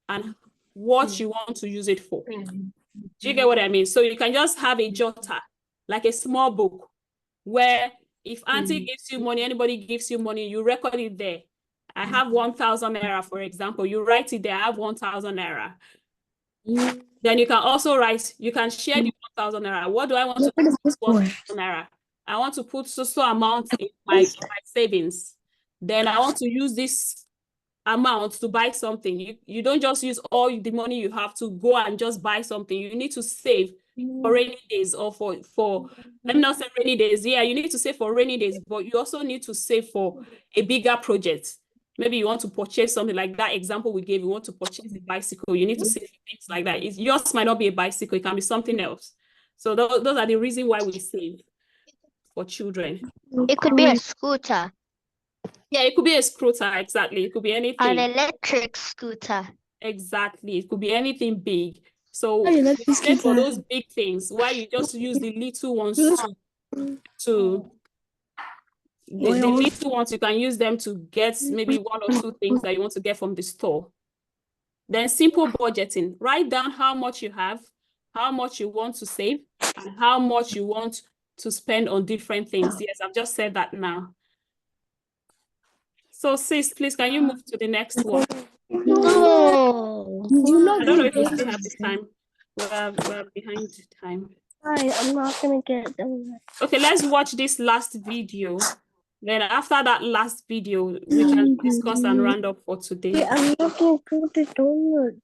and what you want to use it for. Do you get what I mean? So you can just have a jotter, like a small book, where if auntie gives you money, anybody gives you money, you record it there. I have 1,000 naira, for example. You write it there, I have 1,000 naira. Then you can also write, you can share the 1,000 naira. What do I want to do with 1,000 naira? I want to put so amount in my savings. Then I want to use this amount to buy something. You don't just use all the money you have to go and just buy something. You need to save for rainy days or for let me not say rainy days. Yeah, you need to save for rainy days, but you also need to save for a bigger project. Maybe you want to purchase something like that example we gave. You want to purchase a bicycle. You need to save things like that. Yours might not be a bicycle. It can be something else. So those are the reasons why we save for children. It could be a scooter. Yeah, it could be a scooter, exactly. It could be anything. An electric scooter. Exactly. It could be anything big. So How you like you this spend for guitar? those big things, while you just use the little ones to the little ones, you can use them to get maybe 1 or 2 things that you want to get from the store. Then simple budgeting. Write down how much you have, how much you want to save, and how much you want to spend on different things. Yes, I've just said that now. So sis, please, can you move to the next one? No. I don't know if we still have the time. We're behind time. Sorry, I'm not gonna get them. Okay, let's watch this last video. Then after that last video, we can discuss and round up for today. I'm not gonna put the donut.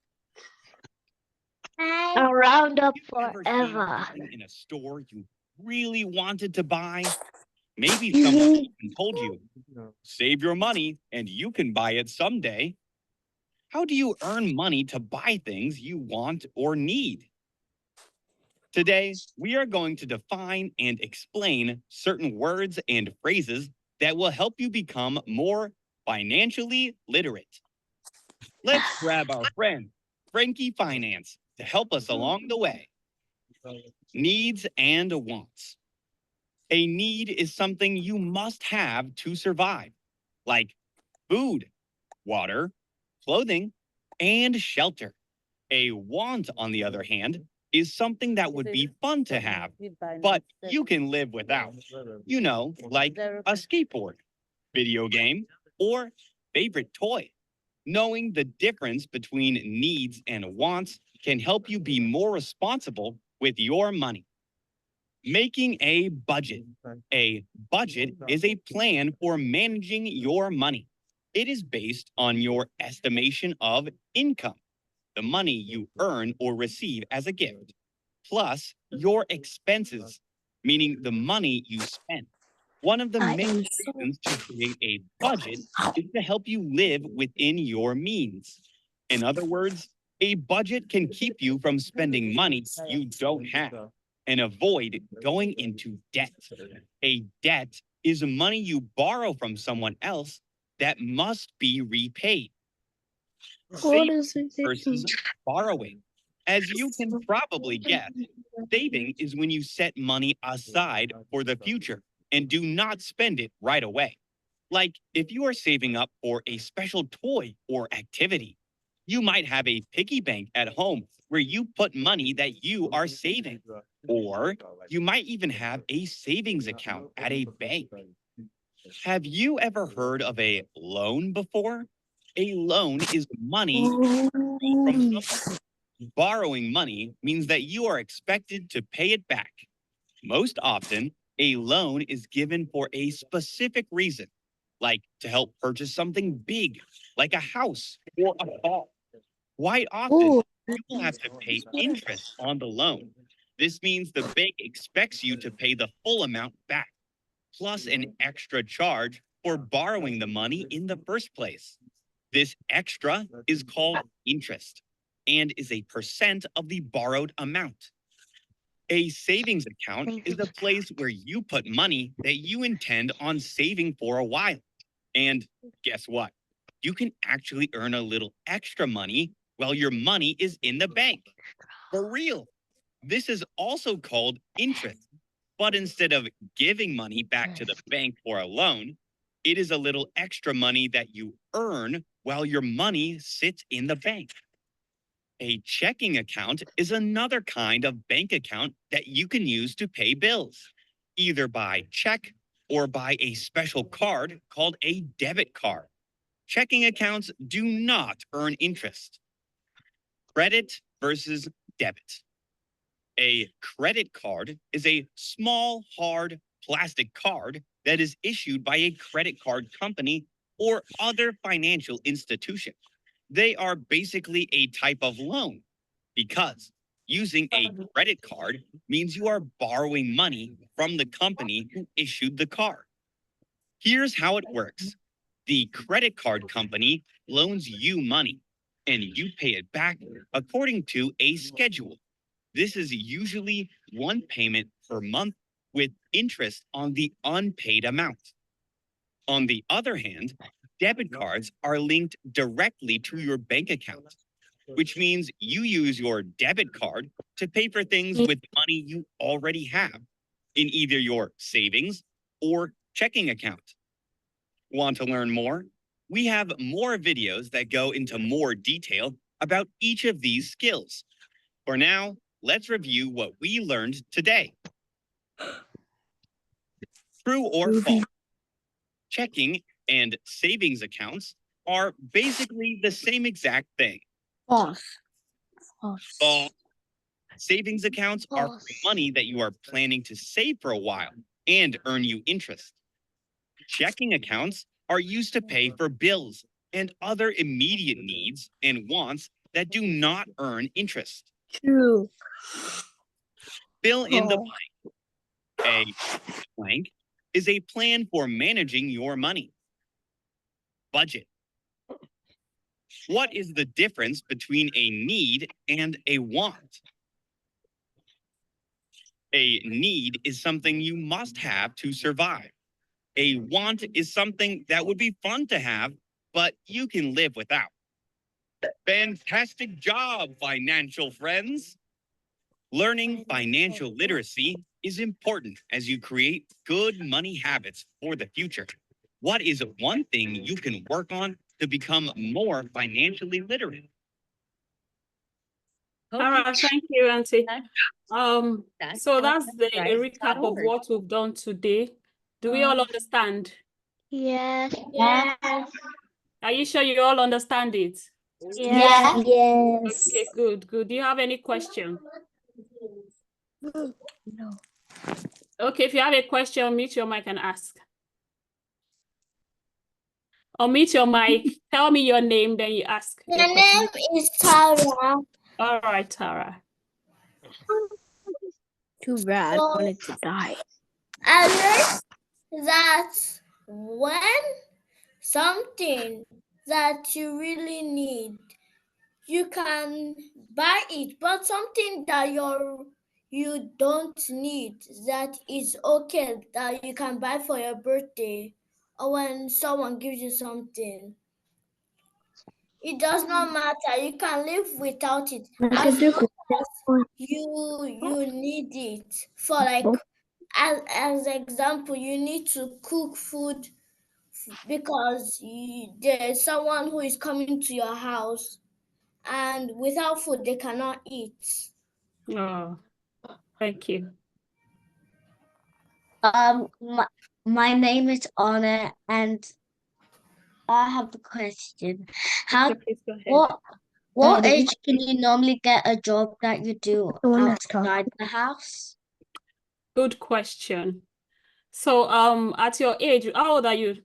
A roundup Ever seen forever. something in a store you really wanted to buy? Maybe someone even told you, save your money and you can buy it someday. How do you earn money to buy things you want or need? Today, we are going to define and explain certain words and phrases that will help you become more financially literate. Let's grab our friend, Frankie Finance, to help us along the way. Needs and wants. A need is something you must have to survive, like food, water, clothing, and shelter. A want, on the other hand, is something that would be fun to have, but you can live without. You know, like a skateboard, video game, or favorite toy. Knowing the difference between needs and wants can help you be more responsible with your money. Making a budget. A budget is a plan for managing your money. It is based on your estimation of income, the money you earn or receive as a gift, plus your expenses, meaning the money you spend. One of the main reasons to create a budget is to help you live within your means. In other words, a budget can keep you from spending money you don't have and avoid going into debt. A debt is money you borrow from someone else that must be repaid. Saving versus borrowing. As you can probably guess, saving is when you set money aside for the future and do not spend it right away. Like if you are saving up for a special toy or activity, you might have a piggy bank at home where you put money that you are saving. Or you might even have a savings account at a bank. Have you ever heard of a loan before? A loan is money from someone. Borrowing money means that you are expected to pay it back. Most often, a loan is given for a specific reason, like to help purchase something big, like a house or a car. Quite often, you will have to pay interest on the loan. This means the bank expects you to pay the full amount back, plus an extra charge for borrowing the money in the first place. This extra is called interest and is a percent of the borrowed amount. A savings account is a place where you put money that you intend on saving for a while. And guess what? You can actually earn a little extra money while your money is in the bank. For real. This is also called interest. But instead of giving money back to the bank for a loan, it is a little extra money that you earn while your money sits in the bank. A checking account is another kind of bank account that you can use to pay bills, either by check or by a special card called a debit card. Checking accounts do not earn interest. Credit versus debit. A credit card is a small, hard plastic card that is issued by a credit card company or other financial institution. They are basically a type of loan because using a credit card means you are borrowing money from the company who issued the card. Here's how it works. The credit card company loans you money and you pay it back according to a schedule. This is usually one payment per month with interest on the unpaid amount. On the other hand, debit cards are linked directly to your bank account. which means you use your debit card to pay for things with money you already have in either your savings or checking account. Want to learn more? We have more videos that go into more detail about each of these skills. For now, let's review what we learned today. True or false? Checking and savings accounts are basically the same exact thing. False. False. Savings accounts are money that you are planning to save for a while and earn you interest. Checking accounts are used to pay for bills and other immediate needs and wants that do not earn interest. True. Fill in the blank. A blank is a plan for managing your money. Budget. What is the difference between a need and a want? A need is something you must have to survive. A want is something that would be fun to have, but you can live without. Fantastic job, financial friends! Learning financial literacy is important as you create good money habits for the future. What is one thing you can work on to become more financially literate? All right, thank you, Auntie. So that's the recap of what we've done today. Do we all understand? Yes. Are you sure you all understand it? Yes. Okay, good. Do you have any question? No. Okay, if you have a question, unmute your mic and ask. Unmute your mic. Tell me your name, then you ask. My name is Tara. All right, Tara. Too bad. I wanted to die. I learned that when something that you really need, you can buy it, but something that you don't need, that is okay, that you can buy for your birthday or when someone gives you something. It does not matter. You can live without it as long as you need it. For like, as example, you need to cook food because there's someone who is coming to your house, and without food they cannot eat. Oh, thank you. My name is Anna, and I have a question. Please go ahead. What age can you normally get a job that you do outside the house? Good question. So, at your age, how old are you?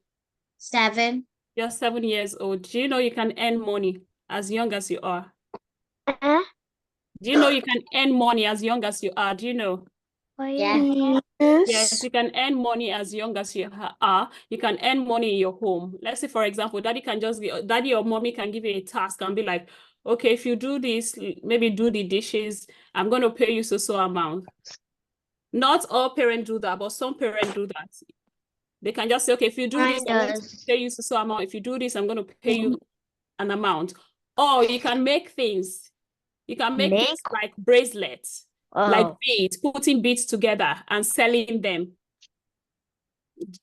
7. You're 7 years old. Do you know you can earn money as young as you are? Do you know you can earn money as young as you are? Do you know? Yeah. Yes, you can earn money as young as you are. You can earn money in your home. Let's say, for example, daddy or mommy can give you a task and be like, okay, if you do this, maybe do the dishes, I'm going to pay you so amount. Not all parents do that, but some parents do that. They can just say, okay, if you do this, I'm going to pay you so amount. If you do this, I'm going to pay you an amount. Or you can make things. You can make things like bracelets, like beads, putting beads together and selling them.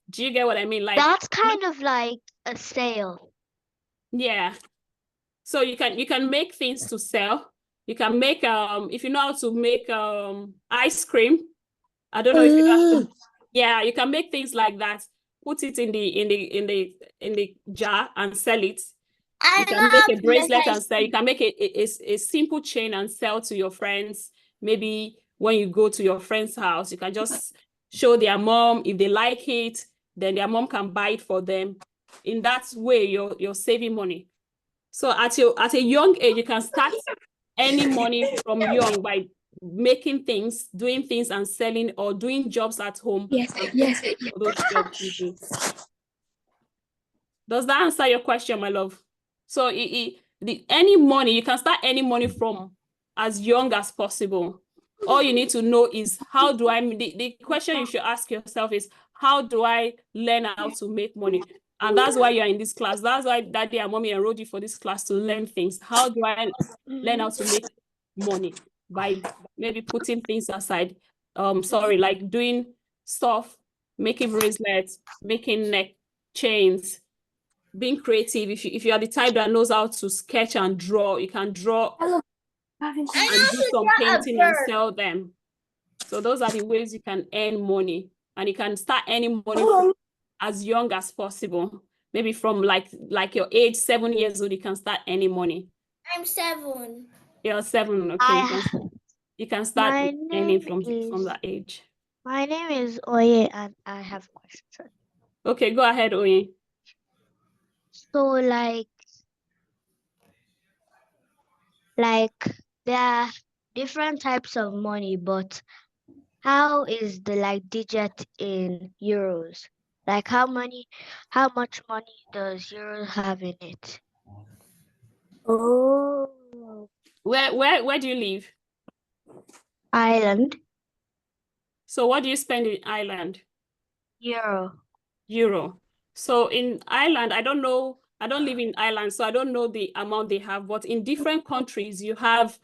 Do you get what I mean? Like, that's kind of like a sale. Yeah. So you can make things to sell. You can make if you know how to make ice cream. I don't know if you know how to, yeah, you can make things like that. Put it in the jar and sell it. You can make a bracelet and sell. You can make a simple chain and sell to your friends. Maybe when you go to your friend's house, you can just show their mom. If they like it, then their mom can buy it for them. In that way, you're saving money. So at a young age, you can start earning money from young by making things, doing things and selling, or doing jobs at home. Yes. Those jobs you do. Does that answer your question, my love? So any money, you can start earning money from as young as possible. All you need to know is how do I, the question you should ask yourself is, how do I learn how to make money? And that's why you're in this class. That's why daddy and mommy enrolled you for this class, to learn things. How do I learn how to make money? By maybe putting things aside. Like doing stuff, making bracelets, making neck chains, being creative. If you are the type that knows how to sketch and draw, you can draw and do some painting and sell them. So those are the ways you can earn money, and you can start earning money as young as possible. Maybe from like your age, 7 years old, you can start earning money. I'm 7. You're 7, okay. You can start earning from that age. My name is Oye, and I have a question. Okay, go ahead, Oye. So like there are different types of money, but how is the digit in euros? Like how much money does euros have in it? Oh. Where do you live? Ireland. So what do you spend in Ireland? Euro. So in Ireland, I don't know. I don't live in Ireland, so I don't know the amount they have. But in different countries, you have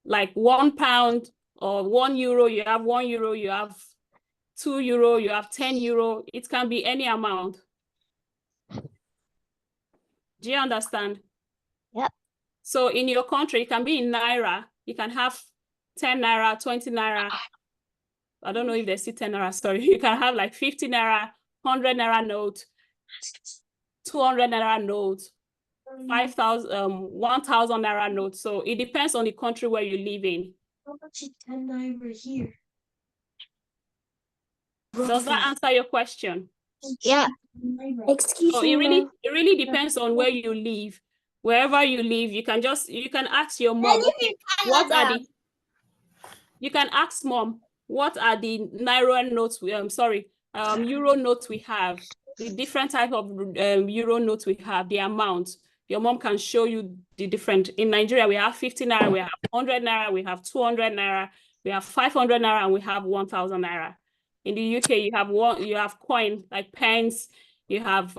like £1 or €1. You have €1. You have €2. You have €10. It can be any amount. Do you understand? Yep. So in your country, it can be in Naira. You can have 10 Naira, 20 Naira. I don't know if they see 10 Naira, sorry. You can have like 50 Naira, 100 Naira note, 200 Naira note, 1,000 Naira note. So it depends on the country where you live in. How much is 10 Naira here? Does that answer your question? Yeah. Excuse so me. it really depends on where you live. Wherever you live, you can ask your mom, okay, what are the, you can ask mom, what are the Naira notes, Euro notes we have, the different type of Euro notes we have, the amount. Your mom can show you the different. In Nigeria, we have 50 Naira, we have 100 Naira, we have 200 Naira, we have 500 Naira, and we have 1,000 Naira. In the UK, you have coin, like pence, you have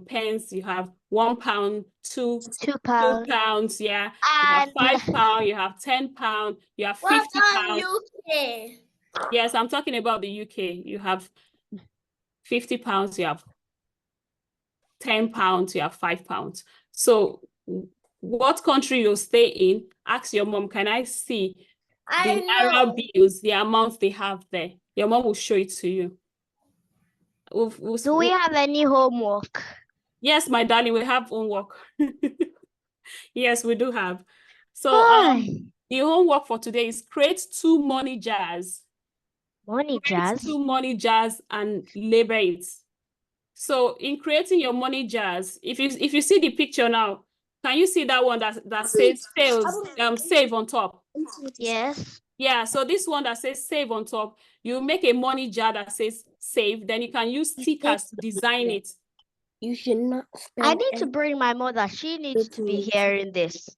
pence, you have £1, £2 pounds, yeah. You have £5, you have £10, you have £50. UK? Yes, I'm talking about the UK. You have £50, you have £10, you have £5. So what country you stay in, ask your mom, can I see the Naira bills, the amounts they have there? Your mom will show it to you. Do we have any homework? Yes, my darling, we have homework. Yes, we do have. So the homework for today is create 2 money jars. Create 2 money jars and label it. So in creating your money jars, if you see the picture now, can you see that one that says save on top? Yes. Yeah, so this one that says save on top, you make a money jar that says save, then you can use stickers to design it. You should not spend. I need to bring my mother. She needs to be hearing this.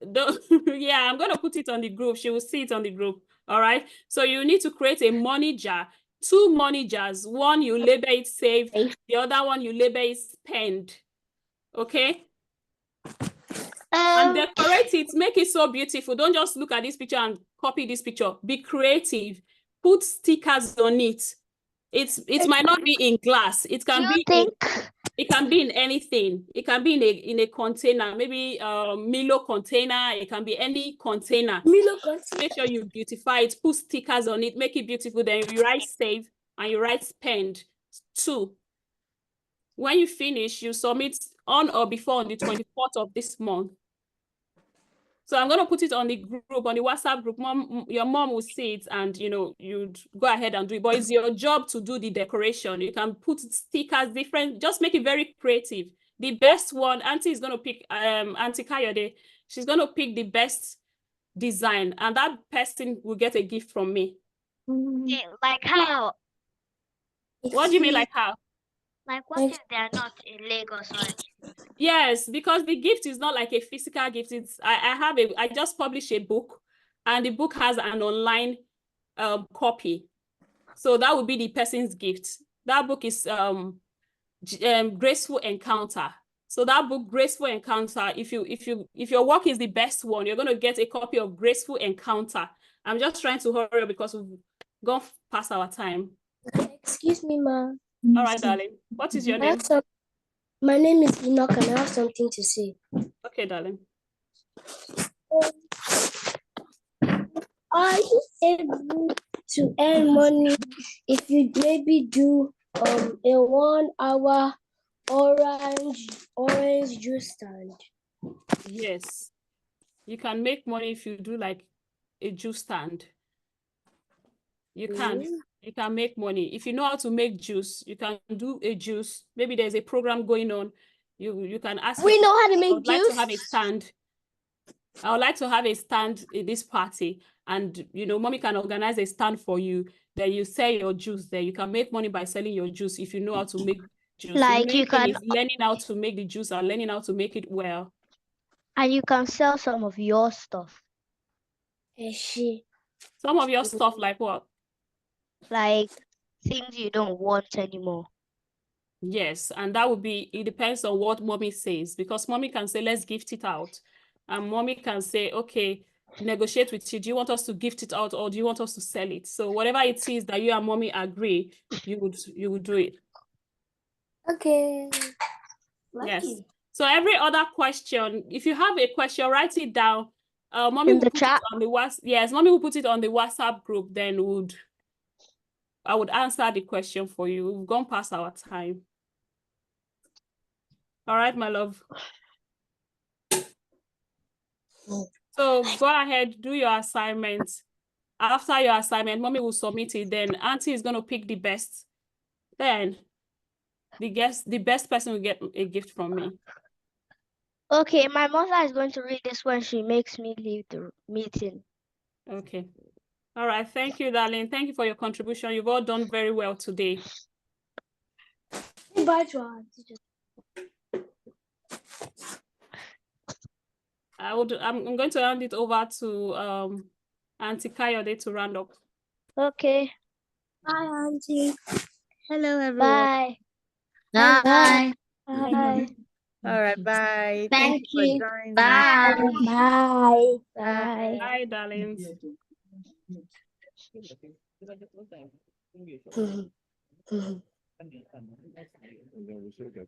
Yeah, I'm going to put it on the group. She will see it on the group. All right. So you need to create a money jar, 2 money jars. One, you label it save. The other one, you label it spend. Okay. And decorate it. Make it so beautiful. Don't just look at this picture and copy this picture. Be creative. Put stickers on it. It might not be in glass. It can be it can be in anything. It can be in a container, maybe Milo container. It can be any container. Make sure you beautify it. Put stickers on it. Make it beautiful. Then you write save and you write spend 2. When you finish, you submit on or before on the 24th of this month. So I'm going to put it on the group, on the WhatsApp group. Your mom will see it and, you'd go ahead and do it. But it's your job to do the decoration. You can put stickers different. Just make it very creative. The best one, Auntie is going to pick, Auntie Kayode. She's going to pick the best design. And that person will get a gift from me. Like how? What do you mean, like how? Like what if they're not in Lagos or? Yes, because the gift is not like a physical gift. I just published a book, and the book has an online copy. So that would be the person's gift. That book is Graceful Encounter. So that book, Graceful Encounter, if your work is the best one, you're going to get a copy of Graceful Encounter. I'm just trying to hurry up because we've gone past our time. Excuse me, ma. All right, darling. What is your name? My name is Enoch, and I have something to say. Okay, darling. Are you able to earn money if you maybe do a 1 hour orange juice stand? Yes. You can make money if you do like a juice stand. You can. You can make money. If you know how to make juice, you can do a juice. Maybe there's a program going on. You can ask. We know how to make I would like to have a juice. stand. I would like to have a stand in this party, and mommy can organize a stand for you. Then you sell your juice there. You can make money by selling your juice if you know how to make juice. Like the main you thing can- is learning how to make the juice and learning how to make it well. And you can sell some of your stuff. Some of your stuff, like what? Like things you don't want anymore. Yes, and that would be, it depends on what mommy says, because mommy can say, let's gift it out. And mommy can say, okay, negotiate with you. Do you want us to gift it out or do you want us to sell it? So whatever it is that you and mommy agree, you would do it. Okay. Yes. So every other question, if you have a question, write it down. Mommy will put it on the WhatsApp. Yes, mommy will put it on the WhatsApp group. Then I would answer the question for you. We've gone past our time. All right, my love. So go ahead, do your assignment. After your assignment, mommy will submit it. Then auntie is going to pick the best. Then the best person will get a gift from me. Okay, my mother is going to read this when she makes me leave the meeting. Okay. All right. Thank you, darling. Thank you for your contribution. You've all done very well today. Bye to our teacher. I'm going to hand it over to Auntie Kayode to round up. Okay. Bye, Auntie. Hello, everyone. Bye. Bye. Bye. All right, bye. Thank you you. for joining. Bye. Bye. Bye. Bye, darlings.